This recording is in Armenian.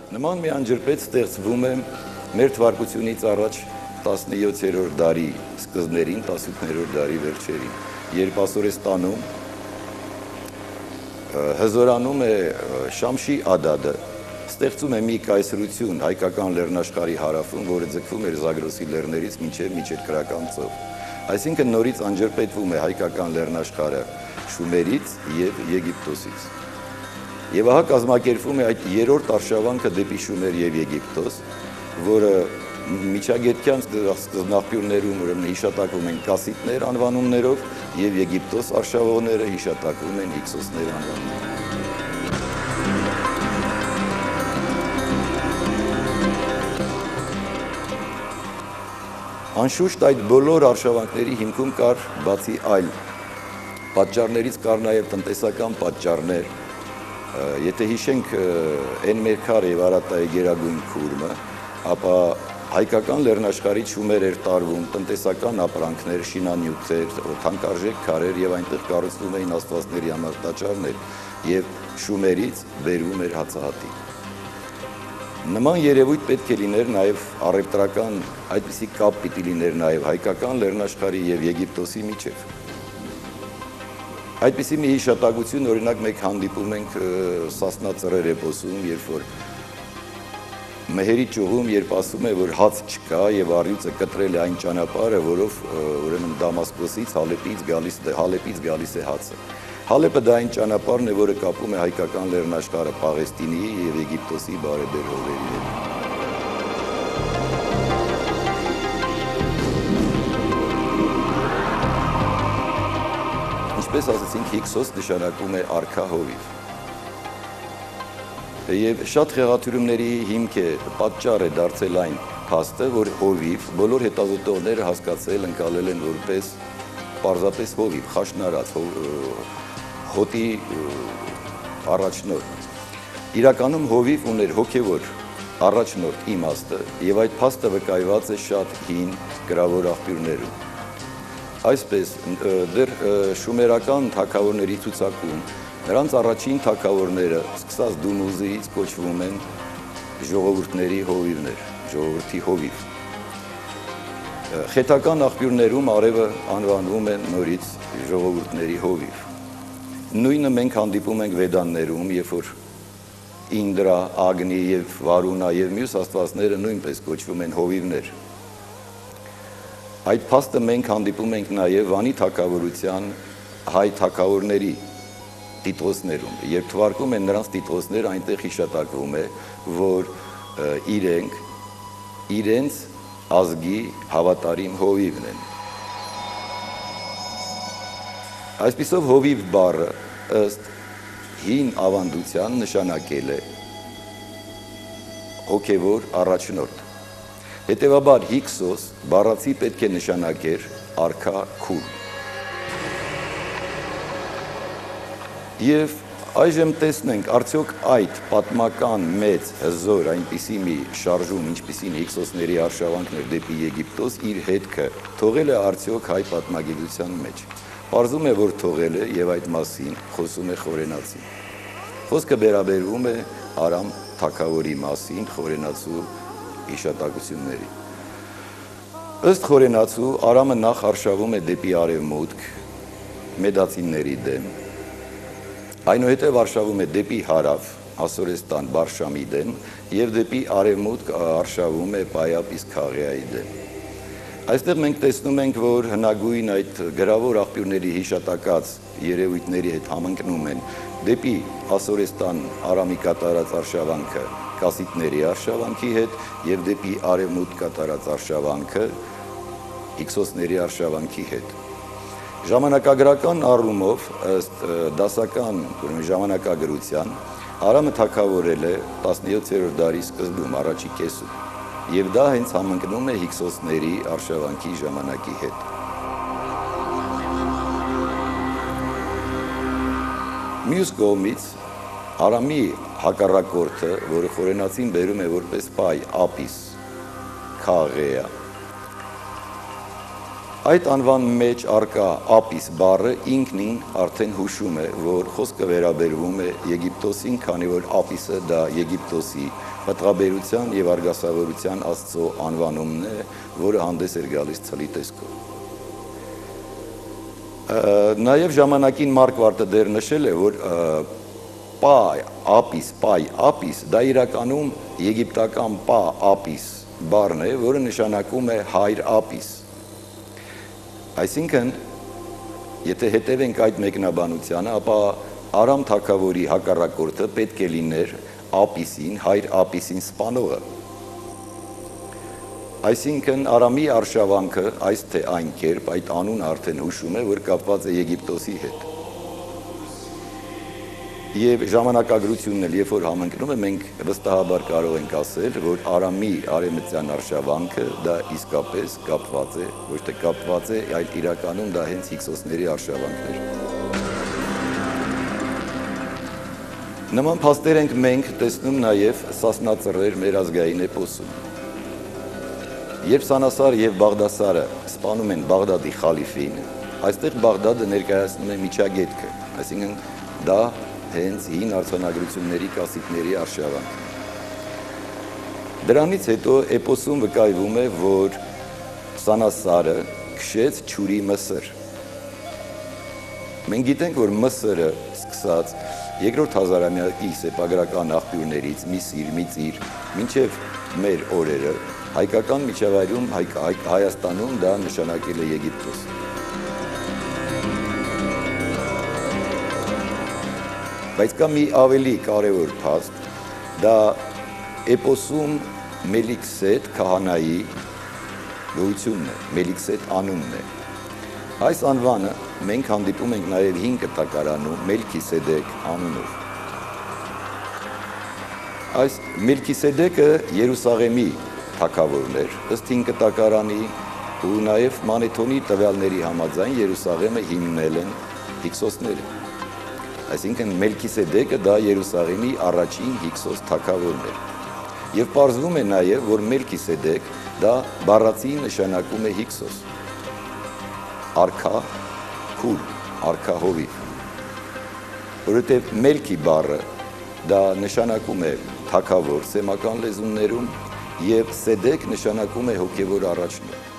Նման մի անջրպետ ստեղծվում է մեր թվարկությունից առաջ 17-րդ դարի սկզբներին, 18-րդ դարի վերջերին, երբ Ասորեստանում հզորանում է Շամշի Ադադը, ստեղծում է մի կայսրություն հայկական լեռնաշխարհի հարավում, որը ձգվում էր Զագրոսի լեռներից մինչև միջերկրական ծով։ Այսինքն նորից անջրպետվում է հայկական լեռնաշխարհը Շումերից եւ Եգիպտոսից։ Եվ ահա կազմակերպվում է այդ երրորդ արշավանքը դեպի Շումեր եւ Եգիպտոս, որը միջագետքյան սկզբնաղբյուրներում ուրեմն հիշատակվում են կասիտներ անվանումներով եւ Եգիպտոս արշավողները հիշատակվում են հիքսոսներ անվանումներով։ Անշուշտ այդ բոլոր արշավանքների հիմքում կար բացի այլ պատճառներից կար նաև տնտեսական պատճառներ, եթե հիշենք Էնմերքար եւ Արատայի գերագույն քուրմը, ապա հայկական լեռնաշխարհից Շումեր էր տարվում տնտեսական ապրանքներ, շինանյութեր, թանկարժեք քարեր եւ այնտեղ կառուցվում էին աստվածների համար տաճարներ եւ Շումերից բերվում էր հացահատիկ։ Նման երևույթ պետք է լիներ նաև առևտրական, այդպիսի կապ պիտի լիներ նաև հայկական լեռնաշխարհի եւ Եգիպտոսի միջև։ Այդպիսի մի հիշատակություն օրինակ մենք հանդիպում ենք Սասնա ծռեր էպոսում, երբ որ Մեհերի ճյուղում, երբ ասում է, որ հաց չկա եւ առյուծը կտրել է այն ճանապարհը, որով ուրեմն Դամասկոսից, Հալեպից գալիս է հացը։ Հալեպը դա այն ճանապարհն է, որը կապում է հայկական լեռնաշխարհը Պաղեստինի եւ Եգիպտոսի բարեբեր հողերի հետ։ Ինչպես ասացինք, Հիքսոս նշանակում է արքա հովիվ։ Եվ շատ խեղաթյուրումների հիմք է, պատճառ է դարձել այն փաստը, որ հովիվ բոլոր հետազոտողները հասկացել, ընկալել են որպես պարզապես հովիվ, խաշնարած հոտի առաջնորդ։ Իրականում հովիվ ուներ հոգևոր առաջնորդ իմաստը եւ այդ փաստը վկայված է շատ հին գրավոր աղբյուրներում։ Այսպես դեռ շումերական թագավորների ցուցակում նրանց առաջին թագավորները սկսած Դունուզից կոչվում են ժողովուրդների հովիվներ, ժողովրդի հովիվ։ Խետական աղբյուրներում արևը անվանվում է նորից ժողովուրդների հովիվ։ Նույնը մենք հանդիպում ենք Վեդաններում, երբ որ Ինդրա, Ագնի եւ Վարունա եւ մյուս աստվածները նույնպես կոչվում են հովիվներ։ Այդ փաստը մենք հանդիպում ենք նաեւ Վանի թագավորության հայ թագավորների տիտղոսներում, երբ թվարկում են նրանց տիտղոսները, այնտեղ հիշատակվում է, որ իրենց ազգի հավատարիմ հովիվն են։ Այսպիսով հովիվ բառը ըստ հին ավանդության նշանակել է հոգևոր առաջնորդ։ Հետևաբար Հիքսոս բառացի պետք է նշանակեր արքա քուր։ Եվ այժմ տեսնենք, արդյոք այդ պատմական մեծ հզոր այնպիսի մի շարժում, ինչպիսին Հիքսոսների արշավանքներ դեպի Եգիպտոս, իր հետքը թողել է արդյոք հայ պատմագիտության մեջ։ Պարզում է, որ թողել է եւ այդ մասին խոսում է Խորենացին։ Խոսքը վերաբերվում է Արամ թագավորի մասին, Խորենացու հիշատակությունների։ Ըստ Խորենացու Արամը նախ արշավում է դեպի արևմուտք մեդացիների դեմ, այնուհետև արշավում է դեպի հարավ, Ասորեստան, Բարշամի դեմ եւ դեպի արևմուտք արշավում է Պայապ Իսքաղիայի դեմ։ Այստեղ մենք տեսնում ենք, որ հնագույն այդ գրավոր աղբյուրների հիշատակած երևույթների հետ համընկնում են դեպի Ասորեստան Արամի կատարած արշավանքը կասիտների արշավանքի հետ եւ դեպի արևմուտք կատարած արշավանքը Հիքսոսների արշավանքի հետ։ Ժամանակագրական առումով ըստ դասական ժամանակագրության Արամը թագավորել է 17-րդ դարի սկզբում առաջի կեսում եւ դա հենց համընկնում է Հիքսոսների արշավանքի ժամանակի հետ։ Մյուս կողմից Արամի հակառակորդը, որը Խորենացին բերում է որպես պայ Ապիս Քաղեա, Այդ անվան մեջ արկա ապիս բառը ինքնին արդեն հուշում է, որ խոսքը վերաբերվում է Եգիպտոսին, քանի որ ապիսը դա Եգիպտոսի պատղաբերության եւ արգասավորության Աստծո անվանումն է, որը հանդես էր գալիս ցլի տեսքով։ Նաեւ ժամանակին Մարկվարտը դեռ նշել է, որ պայ ապիս դա իրականում եգիպտական պա ապիս բառն է, որը նշանակում է հայր ապիս։ Այսինքն, եթե հետևենք այդ մեկնաբանությանը, ապա Արամ թագավորի հակառակորդը պետք է լիներ ապիսին, հայր ապիսին սպանողը։ Այսինքն, Արամի արշավանքը այս թե այն կերպ, այդ անուն արդեն հուշում է, որ կապված է Եգիպտոսի հետ։ Եվ ժամանակագրությունն էլ, երբ որ համընկնում է, մենք վստահաբար կարող ենք ասել, որ Արամի արևմտյան արշավանքը դա իսկապես կապված է, ոչ թե կապված է, այլ իրականում դա հենց հիկսոսների արշավանքն էր։ Նման փաստեր ենք մենք տեսնում նաև Սասնածռեր մեր ազգային էպոսում։ Երբ Սանասար եւ Բաղդասարը սպանում են Բաղդադի խալիֆին, այստեղ Բաղդադը ներկայացնում է միջագետքը, այսինքն դա հենց հին արձանագրությունների կասիկների արշավանք։ Դրանից հետո էպոսում վկայվում է, որ Սանասարը քշեց Չուրի Մսր։ Մենք գիտենք, որ Մսրը սկսած երկրորդ հազարամյակի սեպագրական աղբյուրներից Միսիր, Միծիր, մինչև մեր օրերը հայկական միջավայրում Հայաստանում դա նշանակել է Եգիպտոս։ Բայց կա մի ավելի կարևոր փաստ, դա էպոսում Մելիքսետ քահանայի գոյությունն է, Մելիքսետ անունն է։ Այս անվանը մենք հանդիպում ենք նաև հին կտակարանում Մելքիսեդեկ անունով։ Այս Մելքիսեդեկը Երուսաղեմի թագավորն էր, ըստ հին կտակարանի ու նաև Մանեթոնի տվյալների համաձայն Երուսաղեմը հիմնել են հիկսոսները։ Այսինքն Մելքիսեդեկը դա Երուսաղեմի առաջին հիկսոս թագավորն էր։ Եվ պարզվում է նաև, որ Մելքիսեդեկ դա բառացի նշանակում է հիկսոս։ Արքա, քուր, արքա հովիվ։ Որովհետև Մելքի բառը դա նշանակում է թագավոր սեմական լեզուներում եւ Սեդեկ նշանակում է հոգևոր առաջնորդ։